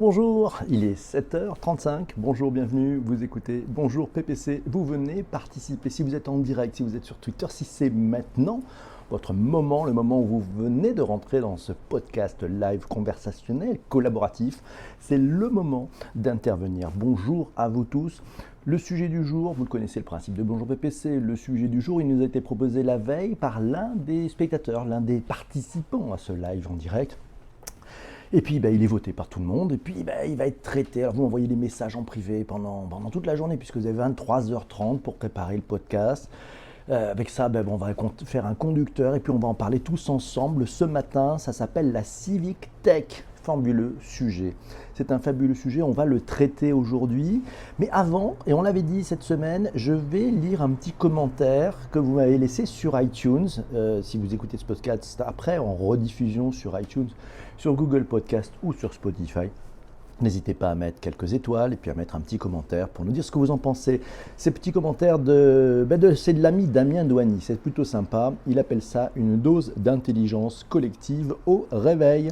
Bonjour, il est 7h35, bonjour, bienvenue, vous écoutez Bonjour PPC, vous venez participer si vous êtes en direct, si vous êtes sur Twitter, si c'est maintenant votre moment, le moment où vous venez de rentrer dans ce podcast live conversationnel, collaboratif, c'est le moment d'intervenir. Bonjour à vous tous. Le sujet du jour, vous connaissez le principe de Bonjour PPC, le sujet du jour, il nous a été proposé la veille par l'un des spectateurs, l'un des participants à ce live en direct. Et puis il est voté par tout le monde, et puis il va être traité. Alors vous m'envoyez des messages en privé pendant toute la journée, puisque vous avez 23h30 pour préparer le podcast. Avec ça, on va faire un conducteur, et puis on va en parler tous ensemble. Ce matin, ça s'appelle la Civic Tech. Fabuleux sujet. C'est un fabuleux sujet, on va le traiter aujourd'hui. Mais avant, et on l'avait dit cette semaine, je vais lire un petit commentaire que vous m'avez laissé sur iTunes. Si vous écoutez ce podcast après, en rediffusion sur iTunes, sur Google Podcast ou sur Spotify. N'hésitez pas à mettre quelques étoiles et puis à mettre un petit commentaire pour nous dire ce que vous en pensez. Ces petits commentaires, c'est de l'ami Damien Douani, c'est plutôt sympa. Il appelle ça une dose d'intelligence collective au réveil.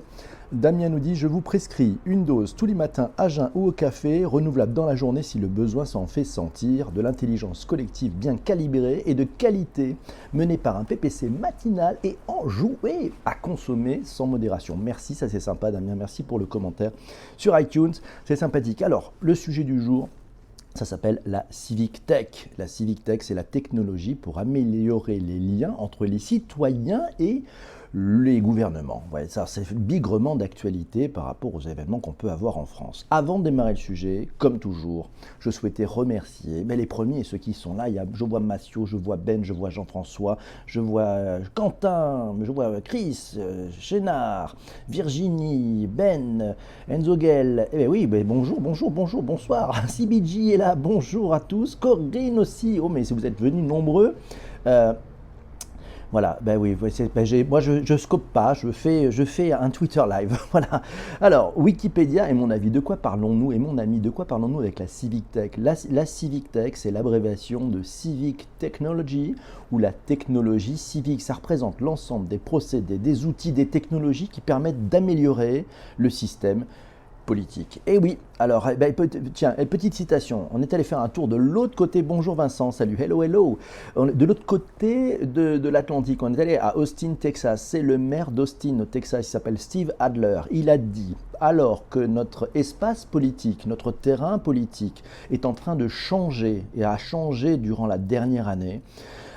Damien nous dit « Je vous prescris une dose tous les matins à jeun ou au café, renouvelable dans la journée si le besoin s'en fait sentir, de l'intelligence collective bien calibrée et de qualité, menée par un PPC matinal et enjoué à consommer sans modération. » Merci, ça c'est sympa Damien, merci pour le commentaire sur iTunes, c'est sympathique. Alors, le sujet du jour, ça s'appelle la Civic Tech. La Civic Tech, c'est la technologie pour améliorer les liens entre les citoyens et les gouvernements. Ouais, ça, c'est bigrement d'actualité par rapport aux événements qu'on peut avoir en France. Avant de démarrer le sujet, comme toujours, je souhaitais remercier les premiers, ceux qui sont là. Je vois Massio, je vois Ben, je vois Jean-François, je vois Quentin, je vois Chris, Chénard, Virginie, Ben, Enzo-Guel. Bonjour, bonsoir. CBG est là, bonjour à tous. Corinne aussi. Oh, mais si vous êtes venus nombreux. Voilà, moi je scope pas, je fais un Twitter live. Voilà. Alors, Wikipédia et mon avis, de quoi parlons-nous? Et mon ami, de quoi parlons-nous avec la Civic Tech? La Civic Tech, c'est l'abréviation de Civic Technology ou la technologie civique. Ça représente l'ensemble des procédés, des outils, des technologies qui permettent d'améliorer le système politique. Et oui, alors, tiens, petite citation. On est allé faire un tour de l'autre côté. Bonjour Vincent, salut, hello, hello. De l'autre côté de l'Atlantique, on est allé à Austin, Texas. C'est le maire d'Austin, au Texas, il s'appelle Steve Adler. Il a dit, alors que notre espace politique, notre terrain politique est en train de changer et a changé durant la dernière année,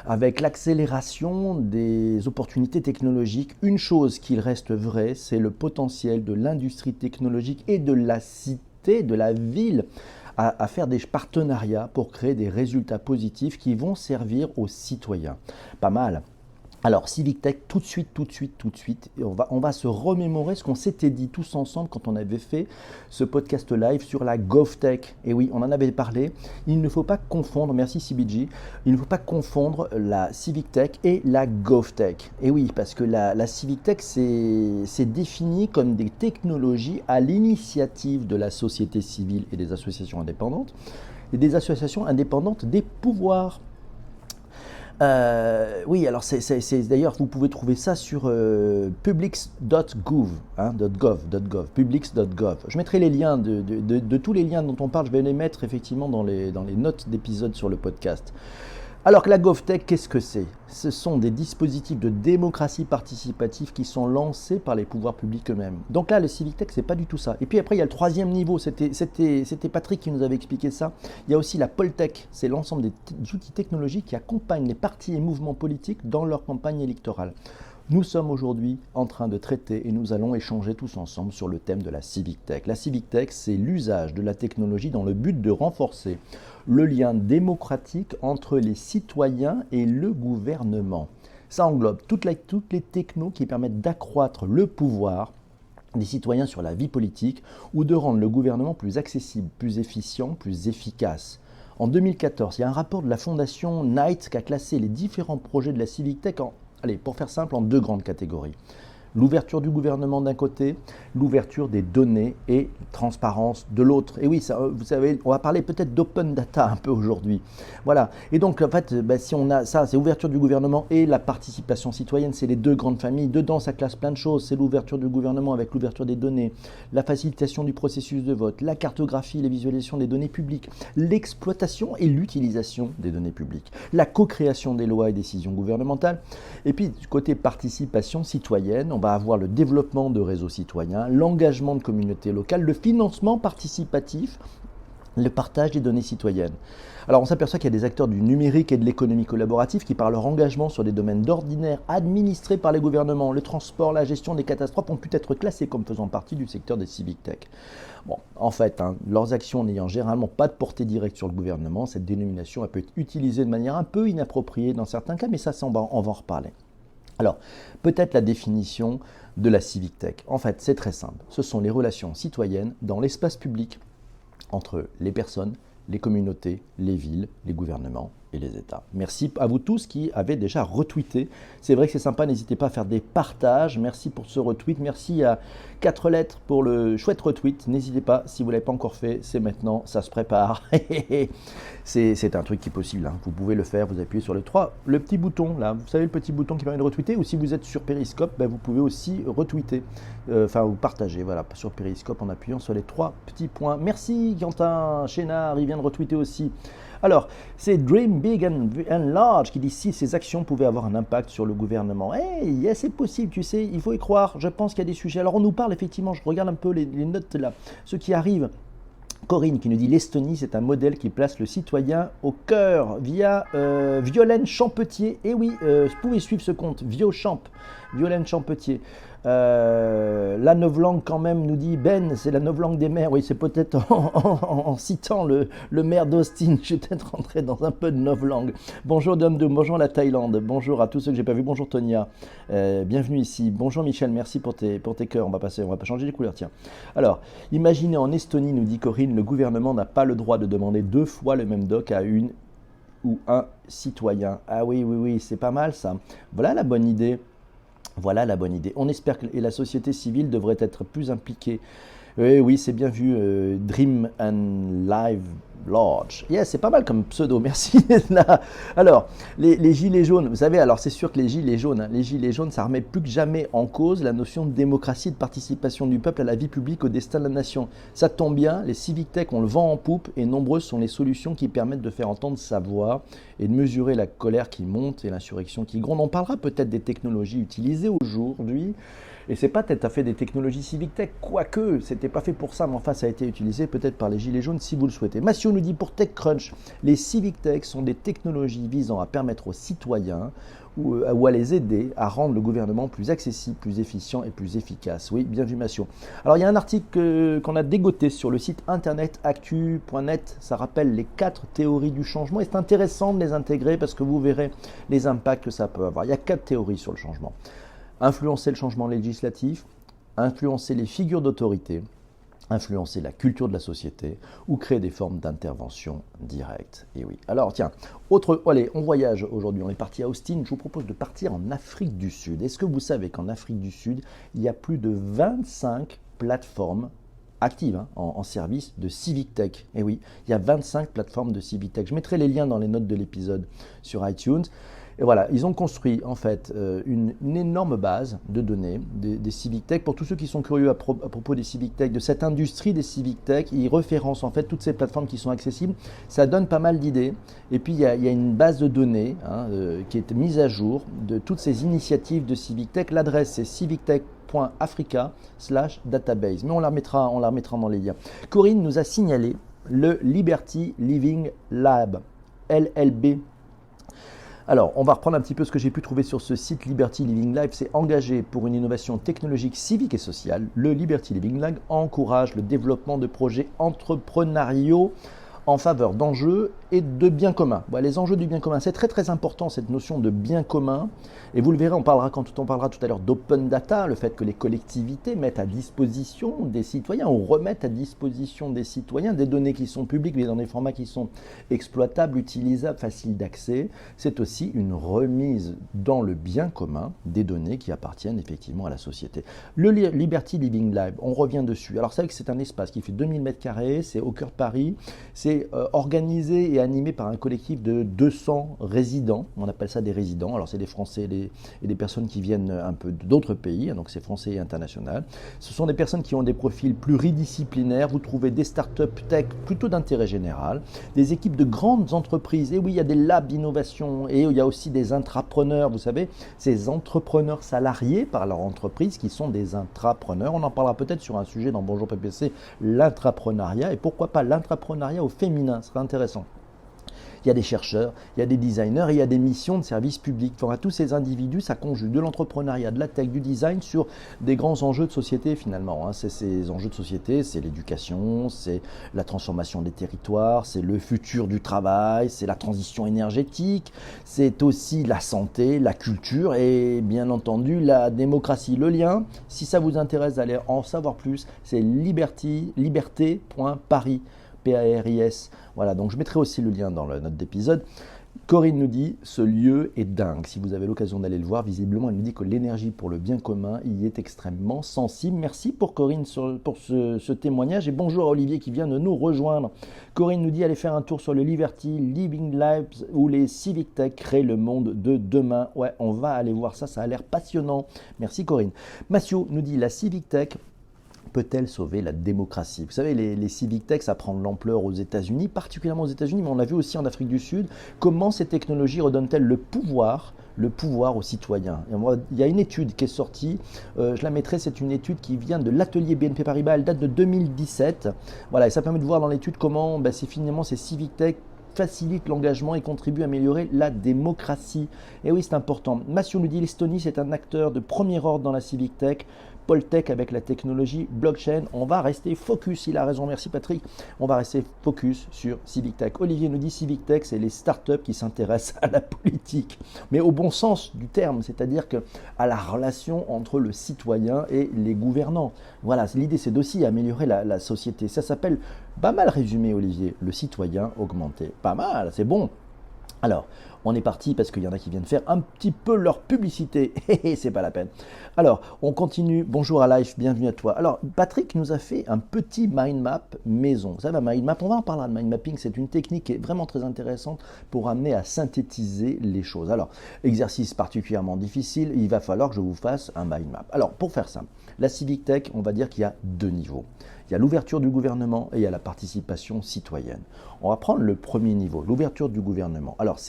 avec l'accélération des opportunités technologiques, une chose qu'il reste vraie, c'est le potentiel de l'industrie technologique et de la cité, de la ville, à faire des partenariats pour créer des résultats positifs qui vont servir aux citoyens. Pas mal. Alors, Civic Tech, tout de suite, on va se remémorer ce qu'on s'était dit tous ensemble quand on avait fait ce podcast live sur la GovTech. Et oui, on en avait parlé. Il ne faut pas confondre, merci CBG, il ne faut pas confondre la Civic Tech et la GovTech. Et oui, parce que la Civic Tech, c'est défini comme des technologies à l'initiative de la société civile et des associations indépendantes, et des associations indépendantes des pouvoirs. Oui, alors d'ailleurs, vous pouvez trouver ça sur publics.gov, publics.gov. Je mettrai les liens de tous les liens dont on parle, je vais les mettre effectivement dans les notes d'épisode sur le podcast. Alors que la GovTech, qu'est-ce que c'est? Ce sont des dispositifs de démocratie participative qui sont lancés par les pouvoirs publics eux-mêmes. Donc là, le Civic Tech, c'est pas du tout ça. Et puis après, il y a le troisième niveau, c'était Patrick qui nous avait expliqué ça. Il y a aussi la Poltech, c'est l'ensemble des outils technologiques qui accompagnent les partis et mouvements politiques dans leur campagne électorale. Nous sommes aujourd'hui en train de traiter et nous allons échanger tous ensemble sur le thème de la Civic Tech. La Civic Tech, c'est l'usage de la technologie dans le but de renforcer le lien démocratique entre les citoyens et le gouvernement. Ça englobe toutes les technos qui permettent d'accroître le pouvoir des citoyens sur la vie politique ou de rendre le gouvernement plus accessible, plus efficient, plus efficace. En 2014, il y a un rapport de la fondation Knight qui a classé les différents projets de la Civic Tech pour faire simple, en deux grandes catégories. L'ouverture du gouvernement d'un côté, l'ouverture des données et transparence de l'autre. Et oui, ça, vous savez, on va parler peut-être d'open data un peu aujourd'hui. Voilà. Et donc, en fait, si on a ça, c'est l'ouverture du gouvernement et la participation citoyenne, c'est les deux grandes familles. Dedans, ça classe plein de choses. C'est l'ouverture du gouvernement avec l'ouverture des données, la facilitation du processus de vote, la cartographie, les visualisations des données publiques, l'exploitation et l'utilisation des données publiques, la co-création des lois et décisions gouvernementales. Et puis, du côté participation citoyenne, on va avoir le développement de réseaux citoyens, l'engagement de communautés locales, le financement participatif, le partage des données citoyennes. Alors on s'aperçoit qu'il y a des acteurs du numérique et de l'économie collaborative qui, par leur engagement sur des domaines d'ordinaire administrés par les gouvernements, le transport, la gestion des catastrophes, ont pu être classés comme faisant partie du secteur des civic tech. Bon, en fait, leurs actions n'ayant généralement pas de portée directe sur le gouvernement, cette dénomination elle peut être utilisée de manière un peu inappropriée dans certains cas, mais ça, on va en reparler. Alors, peut-être la définition de la civic tech. En fait, c'est très simple. Ce sont les relations citoyennes dans l'espace public entre les personnes, les communautés, les villes, les gouvernements et les États. Merci à vous tous qui avez déjà retweeté. C'est vrai que c'est sympa, n'hésitez pas à faire des partages. Merci pour ce retweet. Merci à 4 lettres pour le chouette retweet. N'hésitez pas, si vous ne l'avez pas encore fait, c'est maintenant, ça se prépare. C'est un truc qui est possible, hein. Vous pouvez le faire, vous appuyez sur le petit bouton, là, vous savez le petit bouton qui permet de retweeter, ou si vous êtes sur Periscope, vous pouvez aussi retweeter, ou partager, voilà, sur Periscope en appuyant sur les 3 petits points. Merci Quentin Chénard, il vient de retweeter aussi. Alors, c'est Dream Big and Large qui dit si ces actions pouvaient avoir un impact sur le gouvernement. Hey, c'est possible, tu sais, il faut y croire. Je pense qu'il y a des sujets. Alors, on nous parle effectivement, je regarde un peu les notes là, ceux qui arrivent. Corinne qui nous dit l'Estonie, c'est un modèle qui place le citoyen au cœur via Violaine Champetier. Et oui, vous pouvez suivre ce compte, Violaine Champetier. La novlangue quand même nous dit Ben, c'est la novlangue des maires. Oui, c'est peut-être en citant le maire d'Austin. Je vais peut-être rentrer dans un peu de novlangue. Bonjour Dom Doom, bonjour la Thaïlande, bonjour à tous ceux que j'ai pas vus, bonjour Tonia, bienvenue ici. Bonjour Michel, merci pour tes cœurs. On va pas changer les couleurs, tiens. Alors, imaginez en Estonie, nous dit Corinne, le gouvernement n'a pas le droit de demander 2 fois le même doc à une ou un citoyen. Ah oui, c'est pas mal ça. Voilà la bonne idée. Voilà la bonne idée. On espère que la société civile devrait être plus impliquée. Oui, c'est bien vu. Dream and Live Large. Yeah, c'est pas mal comme pseudo, merci d'être là. Alors, les gilets jaunes, vous savez, alors c'est sûr que les gilets jaunes, ça remet plus que jamais en cause la notion de démocratie et de participation du peuple à la vie publique, au destin de la nation. Ça tombe bien, les civic tech ont le vent en poupe et nombreuses sont les solutions qui permettent de faire entendre sa voix et de mesurer la colère qui monte et l'insurrection qui gronde. On parlera peut-être des technologies utilisées aujourd'hui. Et c'est pas tout à fait des technologies civic tech, quoique c'était pas fait pour ça, mais enfin ça a été utilisé peut-être par les gilets jaunes si vous le souhaitez. Massio nous dit pour TechCrunch, les civic tech sont des technologies visant à permettre aux citoyens ou à les aider à rendre le gouvernement plus accessible, plus efficient et plus efficace. Oui, bien vu Massio. Alors il y a un article qu'on a dégoté sur le site internet actu.net, ça rappelle les 4 théories du changement et c'est intéressant de les intégrer parce que vous verrez les impacts que ça peut avoir. Il y a 4 théories sur le changement. Influencer le changement législatif, influencer les figures d'autorité, influencer la culture de la société ou créer des formes d'intervention directe. Et oui. Alors tiens, allez, on voyage aujourd'hui, on est parti à Austin, je vous propose de partir en Afrique du Sud. Est-ce que vous savez qu'en Afrique du Sud, il y a plus de 25 plateformes actives en service de civic tech? Et oui, il y a 25 plateformes de civic tech. Je mettrai les liens dans les notes de l'épisode sur iTunes. Et voilà, ils ont construit en fait une énorme base de données des civic tech. Pour tous ceux qui sont curieux à propos des civic tech, de cette industrie des civic tech, ils référencent en fait toutes ces plateformes qui sont accessibles. Ça donne pas mal d'idées. Et puis il y a une base de données qui est mise à jour de toutes ces initiatives de civic tech. L'adresse c'est civictech.africa/database. Mais on la remettra dans les liens. Corinne nous a signalé le Liberty Living Lab, LLB. Alors, on va reprendre un petit peu ce que j'ai pu trouver sur ce site Liberty Living Lab. C'est engagé pour une innovation technologique, civique et sociale. Le Liberty Living Lab encourage le développement de projets entrepreneuriaux en faveur d'enjeux et de biens communs. Voilà, les enjeux du bien commun, c'est très très important cette notion de bien commun. Et vous le verrez, quand on parlera tout à l'heure d'open data, le fait que les collectivités mettent à disposition des citoyens ou remettent à disposition des citoyens des données qui sont publiques, mais dans des formats qui sont exploitables, utilisables, faciles d'accès. C'est aussi une remise dans le bien commun des données qui appartiennent effectivement à la société. Le Liberty Living Lab, on revient dessus. Alors c'est vrai que c'est un espace qui fait 2000 m², c'est au cœur de Paris, c'est organisé et animé par un collectif de 200 résidents, on appelle ça des résidents, alors c'est des Français et des personnes qui viennent un peu d'autres pays, donc c'est français et international. Ce sont des personnes qui ont des profils pluridisciplinaires, vous trouvez des startups tech plutôt d'intérêt général, des équipes de grandes entreprises, et oui, il y a des labs d'innovation, et il y a aussi des intrapreneurs, vous savez, ces entrepreneurs salariés par leur entreprise qui sont des intrapreneurs. On en parlera peut-être sur un sujet dans Bonjour PPC, l'intrapreneuriat, et pourquoi pas l'intrapreneuriat au féminin, ce serait intéressant. Il y a des chercheurs, il y a des designers et il y a des missions de service public. Enfin, tous ces individus, ça conjugue de l'entrepreneuriat, de la tech, du design sur des grands enjeux de société finalement. Ces enjeux de société, c'est l'éducation, c'est la transformation des territoires, c'est le futur du travail, c'est la transition énergétique, c'est aussi la santé, la culture et bien entendu la démocratie. Le lien, si ça vous intéresse d'aller en savoir plus, c'est liberté.paris. P-A-R-I-S. Voilà, donc je mettrai aussi le lien dans la note d'épisode. Corinne nous dit, ce lieu est dingue. Si vous avez l'occasion d'aller le voir, visiblement, elle nous dit que l'énergie pour le bien commun y est extrêmement sensible. Merci pour Corinne pour ce témoignage et bonjour à Olivier qui vient de nous rejoindre. Corinne nous dit, allez faire un tour sur le Liberty Living Labs où les Civic Tech créent le monde de demain. Ouais, on va aller voir ça, ça a l'air passionnant. Merci Corinne. Mathieu nous dit, la Civic Tech peut-elle sauver la démocratie? Vous savez, les civic tech, ça prend de l'ampleur aux États-Unis, particulièrement aux États-Unis, mais on a vu aussi en Afrique du Sud, comment ces technologies redonnent-elles le pouvoir aux citoyens. Et il y a une étude qui est sortie, je la mettrai, c'est une étude qui vient de l'atelier BNP Paribas, elle date de 2017. Voilà, et ça permet de voir dans l'étude comment finalement ces civic tech facilite l'engagement et contribue à améliorer la démocratie. Et oui, c'est important. Mathieu nous dit, l'Estonie, c'est un acteur de premier ordre dans la civic tech. Poltech avec la technologie blockchain. On va rester focus, il a raison, merci Patrick. On va rester focus sur Civic Tech. Olivier nous dit Civic Tech, c'est les startups qui s'intéressent à la politique, mais au bon sens du terme, c'est-à-dire à la relation entre le citoyen et les gouvernants. Voilà, l'idée c'est d'aussi améliorer la société. Ça s'appelle, pas mal résumé Olivier, le citoyen augmenté. Pas mal, c'est bon. Alors, on est parti parce qu'il y en a qui viennent faire un petit peu leur publicité. C'est pas la peine. Alors, on continue. Bonjour à Life, bienvenue à toi. Alors, Patrick nous a fait un petit mind map maison. Vous savez, un mind map, on va en parler de mind mapping. C'est une technique qui est vraiment très intéressante pour amener à synthétiser les choses. Alors, exercice particulièrement difficile, il va falloir que je vous fasse un mind map. Alors, pour faire ça, la Civic Tech, on va dire qu'il y a deux niveaux. Il y a l'ouverture du gouvernement et il y a la participation citoyenne. On va prendre le premier niveau, l'ouverture du gouvernement. Alors,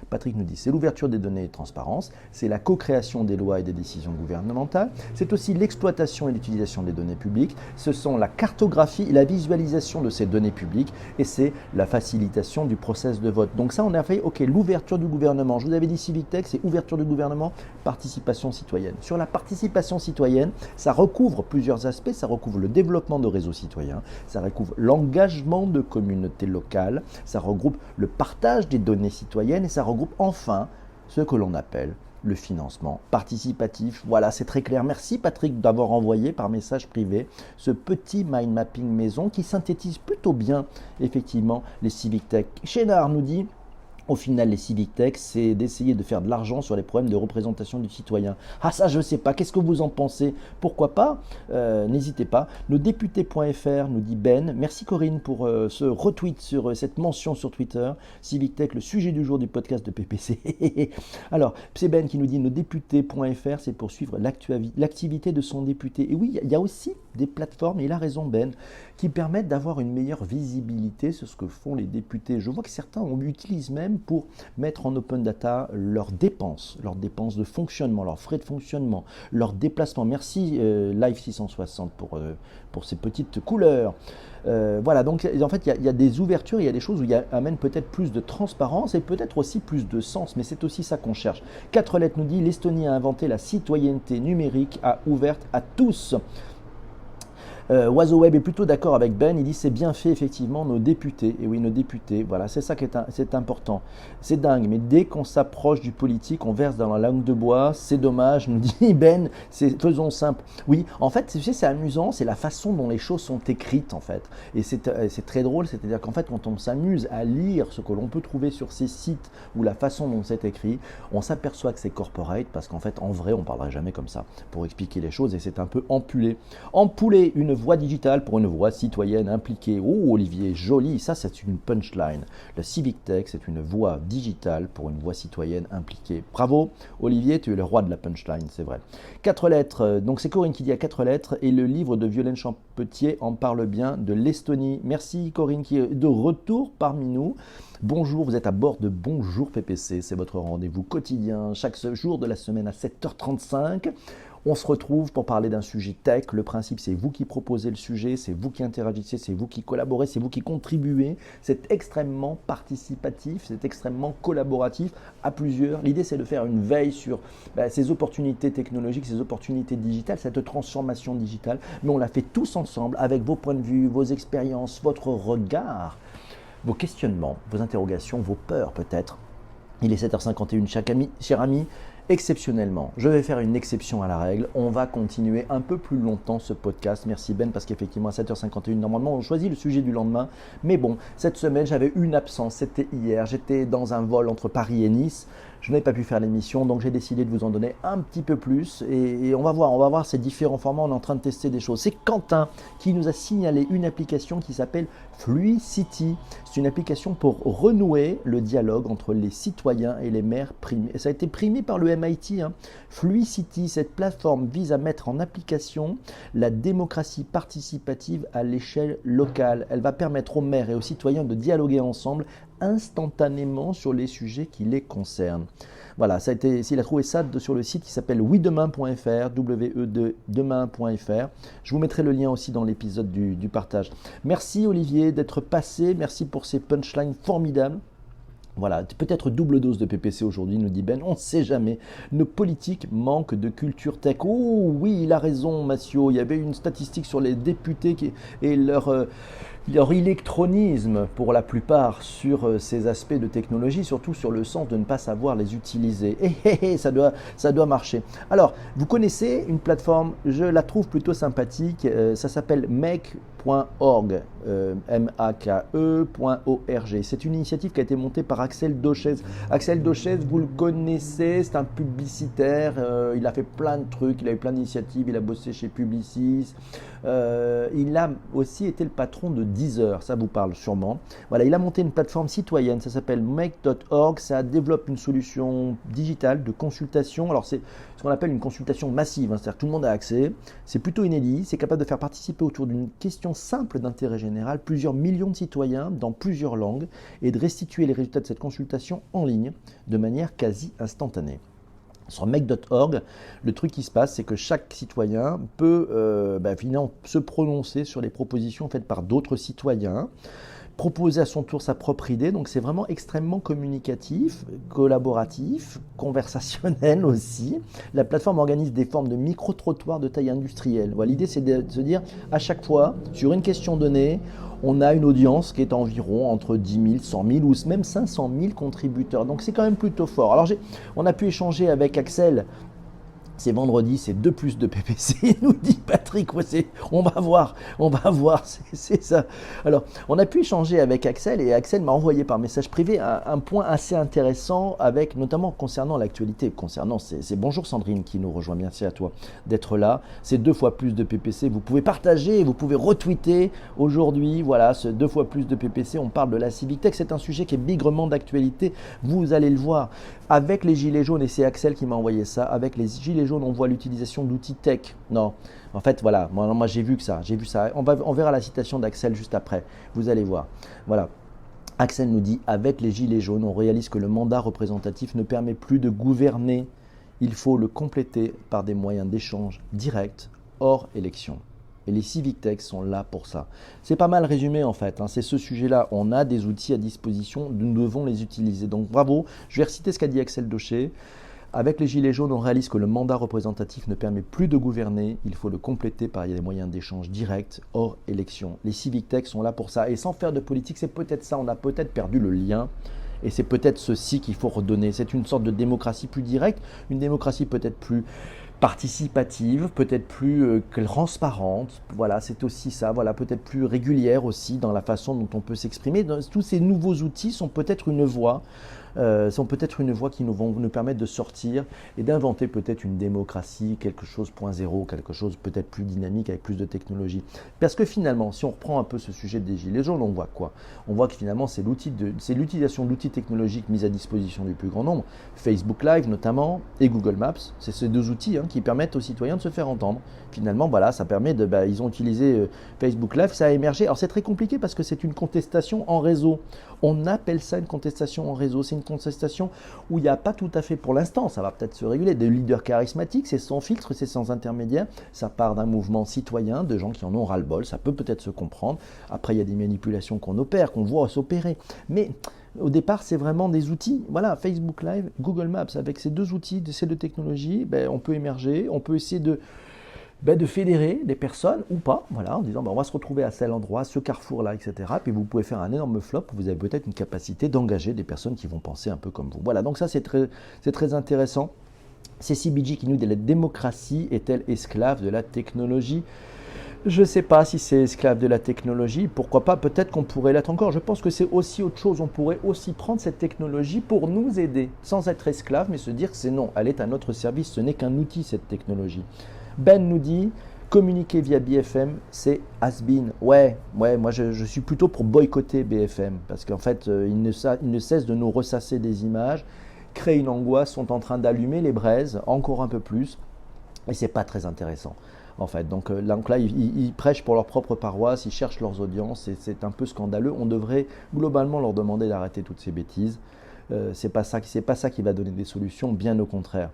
Patrick nous dit, c'est l'ouverture des données et de transparence, c'est la co-création des lois et des décisions gouvernementales, c'est aussi l'exploitation et l'utilisation des données publiques, ce sont la cartographie et la visualisation de ces données publiques et c'est la facilitation du process de vote. Donc ça, on a fait, ok, l'ouverture du gouvernement. Je vous avais dit Civic Tech, c'est ouverture du gouvernement, participation citoyenne. Sur la participation citoyenne, ça recouvre plusieurs aspects, ça recouvre le développement de réseaux citoyens, ça recouvre l'engagement de communautés locales, ça regroupe le partage des données citoyennes et ça regroupe enfin ce que l'on appelle le financement participatif. Voilà, c'est très clair. Merci Patrick d'avoir envoyé par message privé ce petit mind mapping maison qui synthétise plutôt bien effectivement les Civic Tech. Chénard nous dit, au final, les Civic Tech, c'est d'essayer de faire de l'argent sur les problèmes de représentation du citoyen. Ah ça, je ne sais pas. Qu'est-ce que vous en pensez? Pourquoi pas? N'hésitez pas. Nosdéputés.fr nous dit Ben. Merci Corinne pour ce retweet sur cette mention sur Twitter. Civic Tech, le sujet du jour du podcast de PPC. Alors, c'est Ben qui nous dit nosdéputés.fr, c'est pour suivre l'activité de son député. Et oui, il y a aussi des plateformes, et il a raison Ben, qui permettent d'avoir une meilleure visibilité sur ce que font les députés. Je vois que certains utilisent même pour mettre en open data leurs dépenses de fonctionnement, leurs frais de fonctionnement, leurs déplacements. Merci Live 660 pour ces petites couleurs. Voilà, donc en fait il y a des ouvertures, il y a des choses où il amène peut-être plus de transparence et peut-être aussi plus de sens, mais c'est aussi ça qu'on cherche. 4 lettres nous dit, l'Estonie a inventé la citoyenneté numérique, a ouverte à tous. Oiseau Web est plutôt d'accord avec Ben, il dit c'est bien fait effectivement nos députés, et oui nos députés, voilà c'est ça qui c'est important, c'est dingue, mais dès qu'on s'approche du politique on verse dans la langue de bois, c'est dommage, nous dit Ben, faisons simple. Oui, en fait tu sais, c'est amusant, c'est la façon dont les choses sont écrites en fait, et c'est très drôle, c'est-à-dire qu'en fait quand on s'amuse à lire ce que l'on peut trouver sur ces sites ou la façon dont c'est écrit, on s'aperçoit que c'est corporate, parce qu'en fait en vrai on parlerait jamais comme ça pour expliquer les choses, et c'est un peu empulé. Empouler une voix digitale pour une voix citoyenne impliquée. Oh Olivier, joli, ça c'est une punchline. Le Civic Tech, c'est une voix digitale pour une voix citoyenne impliquée. Bravo Olivier, tu es le roi de la punchline, c'est vrai. 4 lettres, donc c'est Corinne qui dit à 4 lettres, et le livre de Violaine Champetier en parle bien, de l'Estonie. Merci Corinne qui est de retour parmi nous. Bonjour, vous êtes à bord de Bonjour PPC, c'est votre rendez-vous quotidien, chaque jour de la semaine à 7h35. On se retrouve pour parler d'un sujet tech. Le principe, c'est vous qui proposez le sujet, c'est vous qui interagissez, c'est vous qui collaborez, c'est vous qui contribuez. C'est extrêmement participatif, c'est extrêmement collaboratif à plusieurs. L'idée, c'est de faire une veille sur ces opportunités technologiques, ces opportunités digitales, cette transformation digitale. Mais on la fait tous ensemble avec vos points de vue, vos expériences, votre regard, vos questionnements, vos interrogations, vos peurs peut-être. Il est 7h51, cher ami. Exceptionnellement, je vais faire une exception à la règle. On va continuer un peu plus longtemps ce podcast. Merci Ben, parce qu'effectivement à 7h51, normalement on choisit le sujet du lendemain. Mais bon, cette semaine j'avais une absence, c'était hier. J'étais dans un vol entre Paris et Nice. Je n'avais pas pu faire l'émission, donc j'ai décidé de vous en donner un petit peu plus. Et on va voir ces différents formats. On est en train de tester des choses. C'est Quentin qui nous a signalé une application qui s'appelle Fluicity. C'est une application pour renouer le dialogue entre les citoyens et les maires primés. Et ça a été primé par le MIT. Fluicity, cette plateforme vise à mettre en application la démocratie participative à l'échelle locale. Elle va permettre aux maires et aux citoyens de dialoguer ensemble instantanément sur les sujets qui les concernent. Voilà, il a trouvé ça sur le site qui s'appelle wedemain.fr, demain.fr. Je vous mettrai le lien aussi dans l'épisode du partage. Merci Olivier d'être passé, merci pour ces punchlines formidables. Voilà, peut-être double dose de PPC aujourd'hui, nous dit Ben, on ne sait jamais. Nos politiques manquent de culture tech. Oh oui, il a raison Massio, il y avait une statistique sur les députés et leur électronisme pour la plupart sur ces aspects de technologie, surtout sur le sens de ne pas savoir les utiliser. Ça doit marcher. Alors, vous connaissez une plateforme, je la trouve plutôt sympathique, ça s'appelle make.org, make.org. C'est une initiative qui a été montée par Axel Dochez. Axel Dochez, vous le connaissez, c'est un publicitaire, il a fait plein de trucs, il a eu plein d'initiatives, il a bossé chez Publicis, il a aussi été le patron de Deezer, ça vous parle sûrement. Voilà, il a monté une plateforme citoyenne, ça s'appelle make.org, ça développe une solution digitale de consultation. Alors c'est ce qu'on appelle une consultation massive, c'est-à-dire que tout le monde a accès, c'est plutôt inédit, c'est capable de faire participer autour d'une question simple d'intérêt général plusieurs millions de citoyens dans plusieurs langues et de restituer les résultats de cette consultation en ligne de manière quasi instantanée. Sur make.org, le truc qui se passe, c'est que chaque citoyen peut finalement se prononcer sur les propositions faites par d'autres citoyens, proposer à son tour sa propre idée. Donc c'est vraiment extrêmement communicatif, collaboratif, conversationnel aussi. La plateforme organise des formes de micro-trottoirs de taille industrielle. Voilà, l'idée c'est de se dire à chaque fois, sur une question donnée, on a une audience qui est environ entre 10 000, 100 000 ou même 500 000 contributeurs. Donc c'est quand même plutôt fort. Alors on a pu échanger avec Axel. C'est vendredi, c'est 2 plus de PPC, nous dit Patrick. Ouais, on va voir, c'est ça. Alors, on a pu échanger avec Axel et Axel m'a envoyé par message privé un point assez intéressant, avec notamment concernant l'actualité. C'est bonjour Sandrine qui nous rejoint, merci à toi d'être là. C'est 2 fois plus de PPC, vous pouvez partager, vous pouvez retweeter aujourd'hui. Voilà, ce 2 fois plus de PPC, on parle de la Civic Tech, c'est un sujet qui est bigrement d'actualité, vous allez le voir. Avec les gilets jaunes, et c'est Axel qui m'a envoyé ça, avec les gilets jaunes, on voit l'utilisation d'outils tech. Non, en fait, voilà, moi j'ai vu ça. On verra la citation d'Axel juste après, vous allez voir. Voilà. Axel nous dit, avec les gilets jaunes, on réalise que le mandat représentatif ne permet plus de gouverner. Il faut le compléter par des moyens d'échange directs hors élection. Et les Civic Tech sont là pour ça. C'est pas mal résumé en fait, c'est ce sujet-là. On a des outils à disposition, nous devons les utiliser. Donc bravo, je vais reciter ce qu'a dit Axel Dochez. Avec les Gilets jaunes, on réalise que le mandat représentatif ne permet plus de gouverner. Il faut le compléter par des moyens d'échange directs hors élection. Les civic tech sont là pour ça. Et sans faire de politique, c'est peut-être ça. On a peut-être perdu le lien. Et c'est peut-être ceci qu'il faut redonner. C'est une sorte de démocratie plus directe, une démocratie peut-être plus participative, peut-être plus transparente. Voilà, c'est aussi ça. Voilà, peut-être plus régulière aussi dans la façon dont on peut s'exprimer. Tous ces nouveaux outils sont peut-être une voie. Qui vont nous permettre de sortir et d'inventer peut-être une démocratie, quelque chose 0.0, quelque chose peut-être plus dynamique avec plus de technologie. Parce que finalement, si on reprend un peu ce sujet des Gilets jaunes, on voit quoi? On voit que finalement, c'est l'utilisation d'outils technologiques mis à disposition du plus grand nombre, Facebook Live notamment et Google Maps. C'est ces deux outils qui permettent aux citoyens de se faire entendre. Finalement, voilà, ça permet de. Ils ont utilisé Facebook Live, ça a émergé. Alors c'est très compliqué parce que c'est une contestation en réseau. On appelle ça une contestation en réseau. C'est une contestation où il n'y a pas tout à fait, pour l'instant, ça va peut-être se réguler, des leaders charismatiques, c'est sans filtre, c'est sans intermédiaire. Ça part d'un mouvement citoyen, de gens qui en ont ras-le-bol. Ça peut peut-être se comprendre. Après, il y a des manipulations qu'on opère, qu'on voit s'opérer. Mais au départ, c'est vraiment des outils. Voilà, Facebook Live, Google Maps, avec ces deux outils, ces deux technologies, on peut émerger, on peut essayer de fédérer des personnes ou pas, voilà, en disant on va se retrouver à tel endroit, ce carrefour-là, etc. Puis vous pouvez faire un énorme flop, vous avez peut-être une capacité d'engager des personnes qui vont penser un peu comme vous. Voilà, donc ça c'est très intéressant. C'est CBG qui nous dit: la démocratie est-elle esclave de la technologie? Je ne sais pas si c'est esclave de la technologie, pourquoi pas, peut-être qu'on pourrait l'être encore. Je pense que c'est aussi autre chose, on pourrait aussi prendre cette technologie pour nous aider, sans être esclave, mais se dire que c'est non, elle est à notre service, ce n'est qu'un outil cette technologie. Ben nous dit: communiquer via BFM, c'est has-been. Ouais, moi je suis plutôt pour boycotter BFM, parce qu'en fait, ils ne cessent de nous ressasser des images, créer une angoisse, sont en train d'allumer les braises encore un peu plus, et c'est pas très intéressant. En fait, donc là, ils prêchent pour leur propre paroisse, ils cherchent leurs audiences, et c'est un peu scandaleux. On devrait globalement leur demander d'arrêter toutes ces bêtises. C'est pas ça qui va donner des solutions, bien au contraire.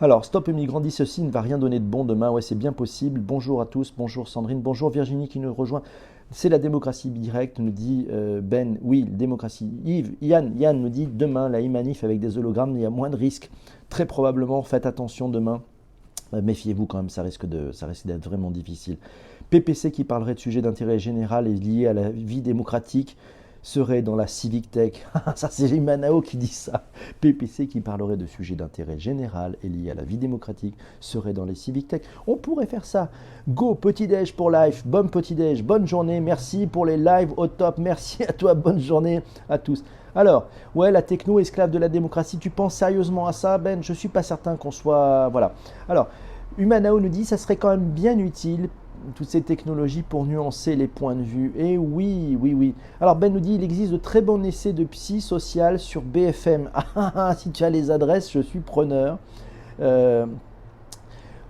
Alors, Stop Migrant dit: ceci ne va rien donner de bon demain. Ouais, c'est bien possible. Bonjour à tous, bonjour Sandrine, bonjour Virginie qui nous rejoint. C'est la démocratie directe, nous dit Ben. Oui, démocratie. Yann nous dit: demain, la e-manif avec des hologrammes, il y a moins de risques. Très probablement, faites attention demain. Méfiez-vous quand même, ça risque d'être vraiment difficile. PPC qui parlerait de sujets d'intérêt général et liés à la vie démocratique serait dans la civic tech. Ça, c'est Imanao qui dit ça. PPC qui parlerait de sujets d'intérêt général et liés à la vie démocratique serait dans les civic tech. On pourrait faire ça. Go, petit-déj pour live. Bon petit-déj, bonne journée. Merci pour les lives au top. Merci à toi, bonne journée à tous. Alors, ouais, la techno esclave de la démocratie, tu penses sérieusement à ça, Ben? Je ne suis pas certain qu'on soit... Voilà. Alors, Humanao nous dit: ça serait quand même bien utile, toutes ces technologies, pour nuancer les points de vue. Et oui. Alors, Ben nous dit: il existe de très bons essais de psy social sur BFM. Si tu as les adresses, je suis preneur.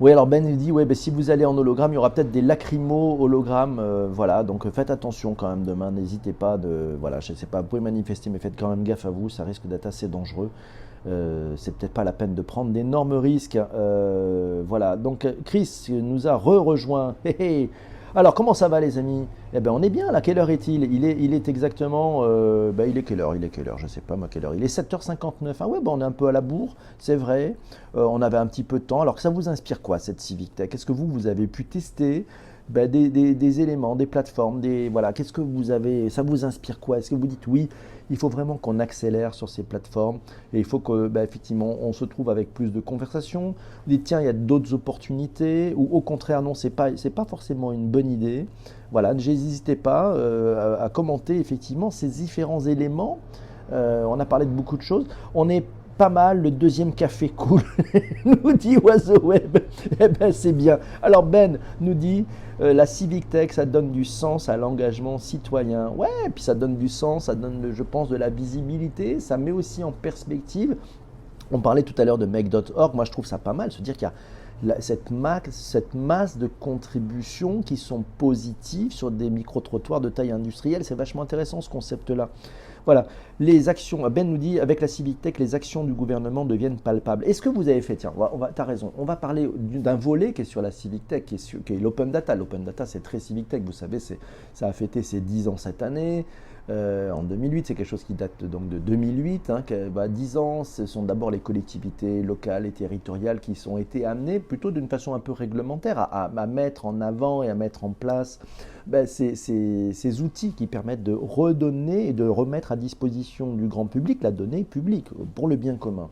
Oui, alors Ben nous dit: si vous allez en hologramme, il y aura peut-être des lacrymos hologrammes. Voilà, donc faites attention quand même demain, n'hésitez pas voilà, je ne sais pas, vous pouvez manifester, mais faites quand même gaffe à vous, ça risque d'être assez dangereux. C'est peut-être pas la peine de prendre d'énormes risques. Voilà, donc Chris nous a rejoint. Alors, comment ça va les amis? Eh bien, on est bien là. Quelle heure est-il? Il est exactement... il est quelle heure? Je ne sais pas moi quelle heure. Il est 7h59. Ah ouais, on est un peu à la bourre, c'est vrai. On avait un petit peu de temps. Alors, ça vous inspire quoi cette Civic Tech? Est-ce que vous avez pu tester des éléments, des plateformes, voilà. Qu'est-ce que vous avez? Ça vous inspire quoi? Est-ce que vous dites oui, il faut vraiment qu'on accélère sur ces plateformes et il faut que effectivement on se trouve avec plus de conversations? Vous dites tiens, il y a d'autres opportunités, ou au contraire non, c'est pas forcément une bonne idée. Voilà, n'hésitez pas à commenter effectivement ces différents éléments. On a parlé de beaucoup de choses. On est pas mal, le deuxième café cool, nous dit Oiseau Web. Eh bien, c'est bien. Alors, Ben nous dit la Civic Tech, ça donne du sens à l'engagement citoyen. Ouais, et puis ça donne du sens, ça donne, je pense, de la visibilité, ça met aussi en perspective. On parlait tout à l'heure de make.org. Moi, je trouve ça pas mal, se dire qu'il y a cette masse de contributions qui sont positives sur des micro-trottoirs de taille industrielle. C'est vachement intéressant ce concept-là. Voilà, les actions, Ben nous dit, avec la Civic Tech, les actions du gouvernement deviennent palpables. Est-ce que vous avez fait, tiens, tu as raison, on va parler d'un volet qui est sur la Civic Tech, qui est l'Open Data. L'Open Data, c'est très Civic Tech, vous savez, ça a fêté ses 10 ans cette année. en 2008, c'est quelque chose qui date donc de 2008, 10 ans, ce sont d'abord les collectivités locales et territoriales qui ont été amenées plutôt d'une façon un peu réglementaire à mettre en avant et à mettre en place ces outils qui permettent de redonner et de remettre à disposition du grand public la donnée publique pour le bien commun.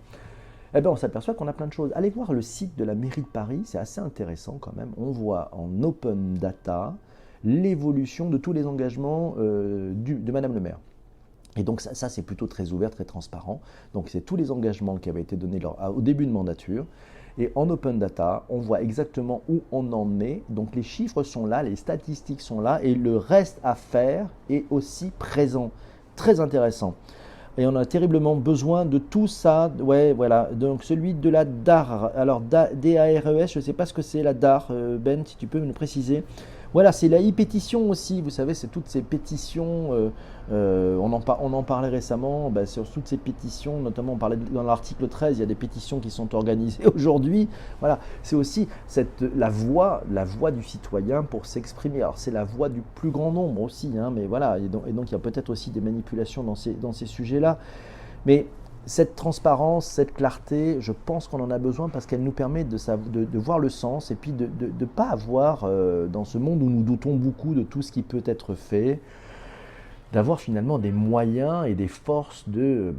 Eh bien, on s'aperçoit qu'on a plein de choses. Allez voir le site de la mairie de Paris, c'est assez intéressant quand même. On voit en open data l'évolution de tous les engagements de Madame le maire. Et donc ça c'est plutôt très ouvert, très transparent. Donc c'est tous les engagements qui avaient été donnés au début de mandature. Et en open data, on voit exactement où on en est. Donc les chiffres sont là, les statistiques sont là et le reste à faire est aussi présent. Très intéressant. Et on a terriblement besoin de tout ça. Ouais, voilà. Donc celui de la DAR. Alors DARES, je ne sais pas ce que c'est la DAR. Ben, si tu peux me le préciser. Voilà, c'est la e-pétition aussi, vous savez, c'est toutes ces pétitions, on en parlait récemment, sur toutes ces pétitions, notamment on parlait dans l'article 13, il y a des pétitions qui sont organisées aujourd'hui. Voilà, c'est aussi la voix du citoyen pour s'exprimer. Alors c'est la voix du plus grand nombre aussi, mais voilà, et donc il y a peut-être aussi des manipulations dans ces sujets-là. Mais cette transparence, cette clarté, je pense qu'on en a besoin parce qu'elle nous permet de voir le sens et puis de ne pas avoir, dans ce monde où nous doutons beaucoup de tout ce qui peut être fait, d'avoir finalement des moyens et des forces de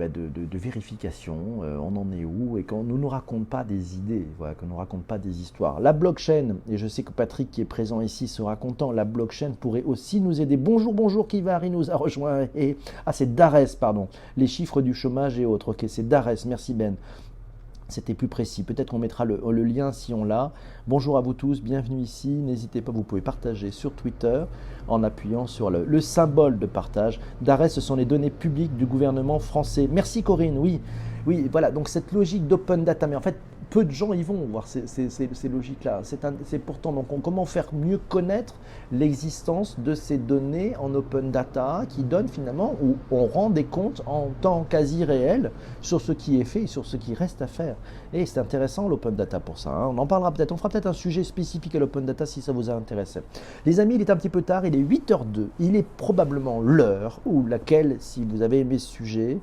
vérification, on en est où, et qu'on ne nous raconte pas des idées, voilà, qu'on ne nous raconte pas des histoires. La blockchain, et je sais que Patrick qui est présent ici sera content, la blockchain pourrait aussi nous aider. Bonjour, Kivari nous a rejoint, c'est Dares, pardon, les chiffres du chômage et autres, ok, c'est Dares, merci Ben. C'était plus précis. Peut-être qu'on mettra le lien si on l'a. Bonjour à vous tous, bienvenue ici. N'hésitez pas, vous pouvez partager sur Twitter en appuyant sur le symbole de partage. DARES, ce sont les données publiques du gouvernement français. Merci Corinne, oui, voilà. Donc cette logique d'open data, mais en fait, peu de gens y vont voir ces logiques-là. C'est pourtant, donc comment faire mieux connaître l'existence de ces données en open data qui donnent finalement, où on rend des comptes en temps quasi réel sur ce qui est fait et sur ce qui reste à faire. Et c'est intéressant l'open data pour ça. On en parlera peut-être, on fera peut-être un sujet spécifique à l'open data si ça vous a intéressé. Les amis, il est un petit peu tard, il est 8h02. Il est probablement l'heure ou laquelle, si vous avez aimé ce sujet,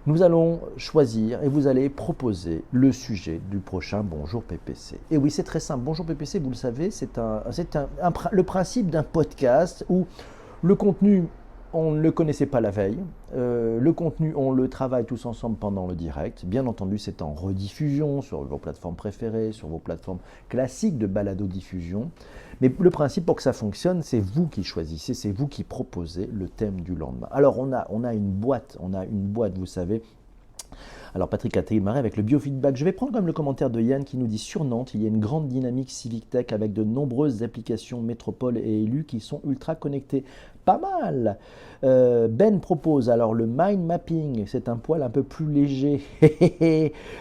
nous allons choisir et vous allez proposer le sujet du prochain Bonjour PPC. Et oui, c'est très simple. Bonjour PPC, vous le savez, c'est le principe d'un podcast où le contenu, on ne le connaissait pas la veille. Le contenu, on le travaille tous ensemble pendant le direct. Bien entendu, c'est en rediffusion sur vos plateformes préférées, sur vos plateformes classiques de balado-diffusion. Mais le principe pour que ça fonctionne, c'est vous qui choisissez, c'est vous qui proposez le thème du lendemain. Alors, on a une boîte, vous savez. Alors Patrick a démarré avec le biofeedback. Je vais prendre comme le commentaire de Yann qui nous dit sur Nantes, il y a une grande dynamique civic tech avec de nombreuses applications métropoles et élus qui sont ultra connectés. Pas mal. Ben propose alors le mind mapping, c'est un poil un peu plus léger.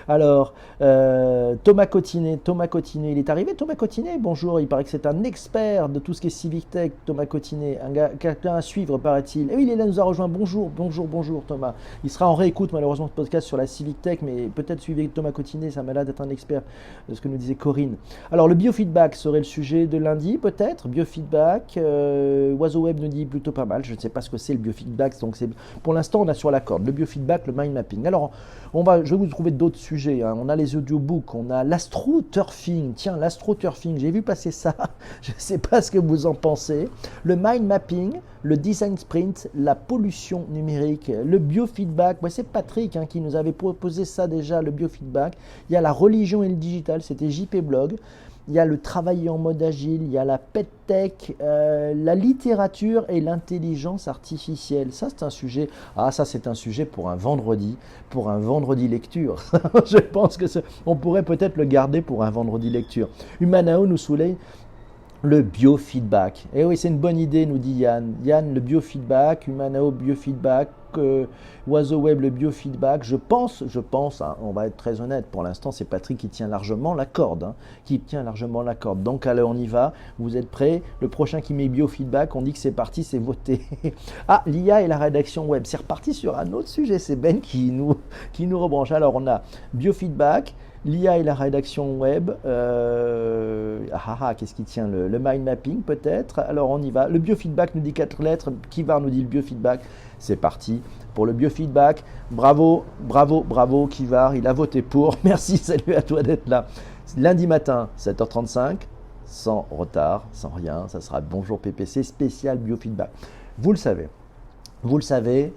Alors Thomas Cotinet, il est arrivé Thomas Cotinet, bonjour, il paraît que c'est un expert de tout ce qui est civic tech, Thomas Cotinet, quelqu'un à suivre paraît-il. Et oui, il est là, nous a rejoint, bonjour Thomas. Il sera en réécoute malheureusement ce podcast sur la civic tech, mais peut-être suivez Thomas Cotinet, ça m'a l'air d'être un expert de ce que nous disait Corinne. Alors le biofeedback serait le sujet de lundi peut-être, biofeedback, Oiseau Web nous dit plutôt pas mal, je ne sais pas ce que c'est le biofeedback, donc pour l'instant on a sur la corde, le biofeedback, le mind mapping. Alors je vais vous trouver d'autres sujets, on a les audiobooks, on a l'astroturfing, tiens l'astroturfing, j'ai vu passer ça, je ne sais pas ce que vous en pensez, le mind mapping, le design sprint, la pollution numérique, le biofeedback, c'est Patrick qui nous avait proposé ça déjà, le biofeedback, il y a la religion et le digital, c'était JP Blog. Il y a le travail en mode agile, il y a la PetTech, la littérature et l'intelligence artificielle. Ça, c'est un sujet pour un vendredi lecture. Je pense que on pourrait peut-être le garder pour un vendredi lecture. Humanao nous soulève le biofeedback. Et oui, c'est une bonne idée, nous dit Yann. Yann, le biofeedback, Humanao, biofeedback, Oiseau Web, le biofeedback. Je pense, on va être très honnête, pour l'instant, c'est Patrick qui tient largement la corde. Donc, allez, on y va. Vous êtes prêts? Le prochain qui met biofeedback, on dit que c'est parti, c'est voté. L'IA et la rédaction web. C'est reparti sur un autre sujet. C'est Ben qui nous rebranche. Alors, on a biofeedback, L'IA et la rédaction web. Qu'est-ce qui tient le mind mapping peut-être. Alors on y va. Le biofeedback nous dit 4 lettres. Kivar nous dit le biofeedback. C'est parti pour le biofeedback. Bravo, bravo, bravo Kivar. Il a voté pour. Merci, salut à toi d'être là. Lundi matin, 7h35. Sans retard, sans rien. Ça sera Bonjour PPC spécial biofeedback. Vous le savez. Vous le savez.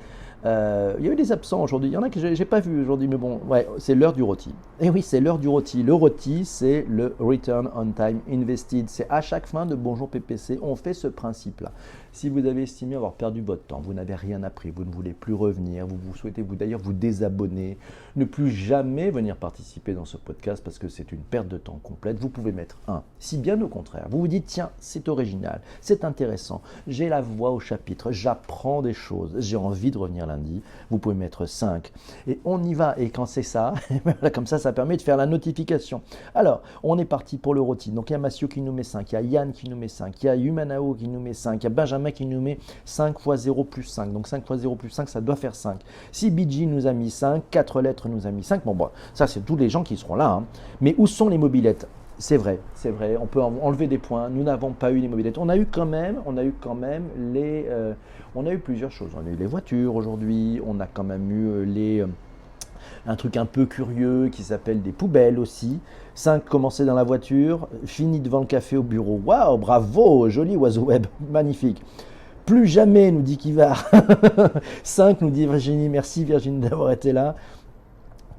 Il y a eu des absents aujourd'hui, il y en a que je n'ai pas vu aujourd'hui, mais bon, ouais, c'est l'heure du rôti. Et oui, c'est l'heure du rôti. Le rôti, c'est le Return on Time Invested. C'est à chaque fin de Bonjour PPC, on fait ce principe-là. Si vous avez estimé avoir perdu votre temps, vous n'avez rien appris, vous ne voulez plus revenir, vous souhaitez d'ailleurs vous désabonner, ne plus jamais venir participer dans ce podcast parce que c'est une perte de temps complète, vous pouvez mettre 1. Si bien au contraire, vous vous dites, tiens, c'est original, c'est intéressant, j'ai la voix au chapitre, j'apprends des choses, j'ai envie de revenir lundi, vous pouvez mettre 5. Et on y va, et quand c'est ça, comme ça permet de faire la notification. Alors, on est parti pour le rôti. Donc il y a Massio qui nous met 5, il y a Yann qui nous met 5, il y a Humanao qui nous met 5, il y a Benjamin qui nous met 5 fois 0 plus 5. Donc 5 fois 0 plus 5, ça doit faire 5. Si BG nous a mis 5, 4 lettres nous a mis 5, bon, ça c'est tous les gens qui seront là. Hein. Mais où sont les mobilettes ? C'est vrai, on peut enlever des points. Nous n'avons pas eu les mobilettes. On a eu quand même les... on a eu plusieurs choses. On a eu les voitures aujourd'hui, on a quand même eu un truc un peu curieux qui s'appelle des poubelles aussi. 5 commencer dans la voiture, fini devant le café au bureau. Waouh, bravo, joli oiseau web, magnifique. Plus jamais, nous dit Kivar. 5 nous dit Virginie, merci Virginie d'avoir été là.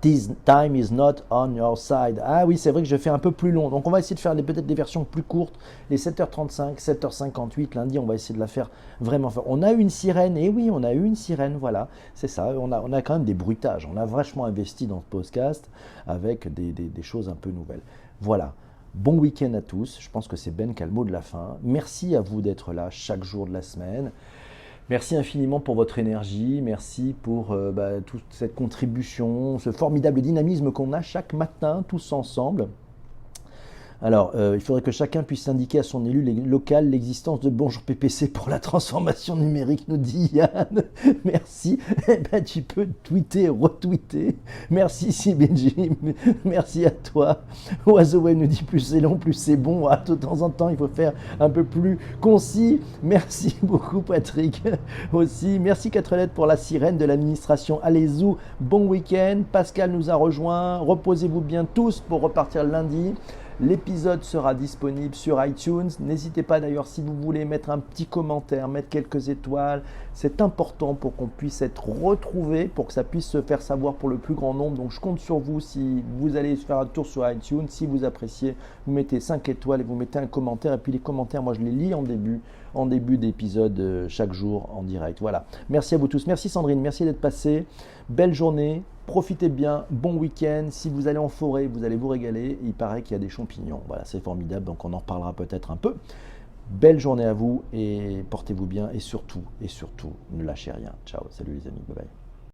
This time is not on your side. Ah oui, c'est vrai que je fais un peu plus long. Donc on va essayer de faire peut-être des versions plus courtes. Les 7h35, 7h58, lundi, on va essayer de la faire vraiment fort. On a eu une sirène, et oui, on a eu une sirène, voilà. C'est ça, on a quand même des bruitages. On a vachement investi dans ce podcast avec des choses un peu nouvelles. Voilà. Bon week-end à tous. Je pense que c'est Ben qui a le mot de la fin. Merci à vous d'être là chaque jour de la semaine. Merci infiniment pour votre énergie, merci pour toute cette contribution, ce formidable dynamisme qu'on a chaque matin tous ensemble. Alors, il faudrait que chacun puisse indiquer à son élu local l'existence de Bonjour PPC pour la transformation numérique, nous dit Yann. Merci. Tu peux tweeter, retweeter. Merci Benji. Merci à toi. Oiseau nous dit plus c'est long, plus c'est bon. De temps en temps, il faut faire un peu plus concis. Merci beaucoup Patrick aussi. Merci 4 lettres pour la sirène de l'administration. Allez-y, bon week-end. Pascal nous a rejoint. Reposez-vous bien tous pour repartir lundi. L'épisode sera disponible sur iTunes. N'hésitez pas d'ailleurs si vous voulez mettre un petit commentaire, mettre quelques étoiles. C'est important pour qu'on puisse être retrouvé, pour que ça puisse se faire savoir pour le plus grand nombre. Donc je compte sur vous si vous allez faire un tour sur iTunes. Si vous appréciez, vous mettez 5 étoiles et vous mettez un commentaire. Et puis les commentaires, moi je les lis en début d'épisode chaque jour en direct. Voilà. Merci à vous tous. Merci Sandrine, merci d'être passée. Belle journée. Profitez bien, bon week-end. Si vous allez en forêt, vous allez vous régaler. Il paraît qu'il y a des champignons. Voilà, c'est formidable. Donc on en reparlera peut-être un peu. Belle journée à vous et portez-vous bien. Et surtout, ne lâchez rien. Ciao, salut les amis. Bye bye.